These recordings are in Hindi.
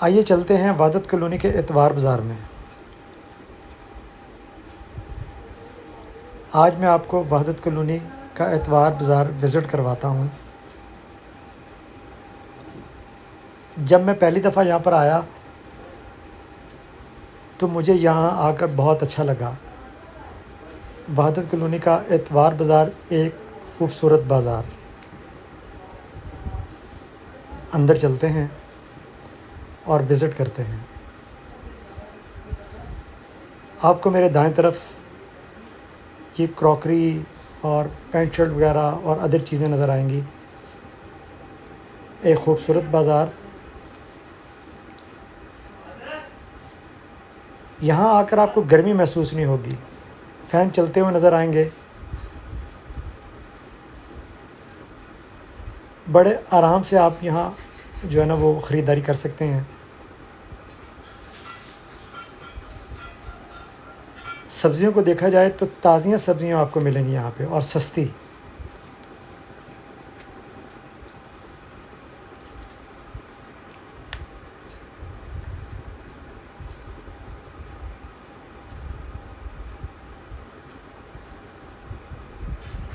आइए चलते हैं वहदत कॉलोनी के एतवार बाज़ार में। आज मैं आपको वहदत कॉलोनी का एतवार बाज़ार विज़िट करवाता हूँ। जब मैं पहली दफ़ा यहाँ पर आया तो मुझे यहाँ आकर बहुत अच्छा लगा। वहदत कॉलोनी का एतवार बाज़ार एक ख़ूबसूरत बाज़ार। अंदर चलते हैं और विज़िट करते हैं। आपको मेरे दाएं तरफ ये क्रॉकरी और पैंट शर्ट वगैरह और अदर चीज़ें नज़र आएंगी। एक ख़ूबसूरत बाज़ार। यहाँ आकर आपको गर्मी महसूस नहीं होगी। फ़ैन चलते हुए नज़र आएंगे। बड़े आराम से आप यहाँ जो है ना वो ख़रीदारी कर सकते हैं। सब्ज़ियों को देखा जाए तो ताज़ियाँ सब्ज़ियाँ आपको मिलेंगी यहाँ पे और सस्ती।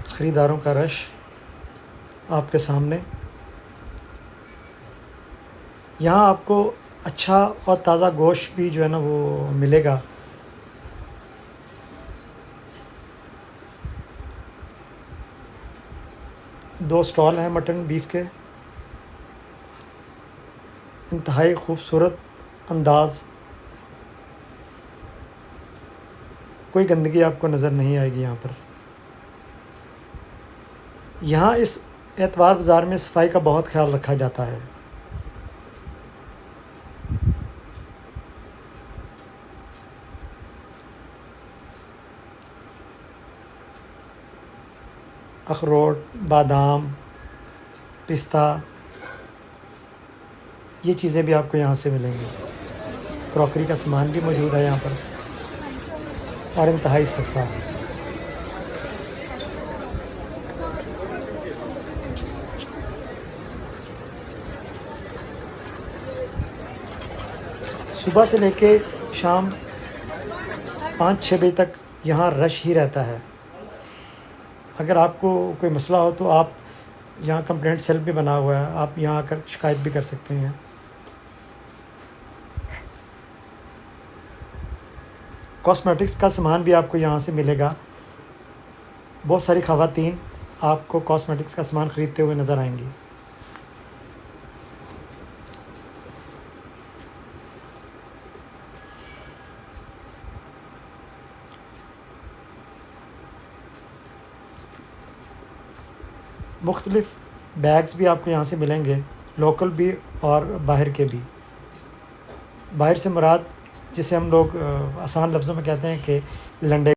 ख़रीदारों का रश आपके सामने। यहाँ आपको अच्छा और ताज़ा गोश्त भी जो है ना वो मिलेगा। दो स्टॉल हैं मटन बीफ के। इंतहाई खूबसूरत अंदाज़। कोई गंदगी आपको नज़र नहीं आएगी यहाँ पर। यहाँ इस एतवार बाज़ार में सफाई का बहुत ख्याल रखा जाता है। अखरोट, बादाम, पिस्ता, ये चीज़ें भी आपको यहाँ से मिलेंगी। क्रॉकरी का सामान भी मौजूद है यहाँ पर और इंतहाई सस्ता। सुबह से लेके शाम 5-6 बजे तक यहाँ रश ही रहता है। अगर आपको कोई मसला हो तो आप यहाँ कंप्लेंट सेल भी बना हुआ है, आप यहाँ आकर शिकायत भी कर सकते हैं। कॉस्मेटिक्स का सामान भी आपको यहाँ से मिलेगा। बहुत सारी ख़वातीन आपको कॉस्मेटिक्स का सामान ख़रीदते हुए नज़र आएंगी। मुख्तलिफ़ बैग्स भी आपको यहाँ से मिलेंगे, लोकल भी और बाहर के भी। बाहर से मुराद जिसे हम लोग आसान लफ्ज़ों में कहते हैं कि लंडे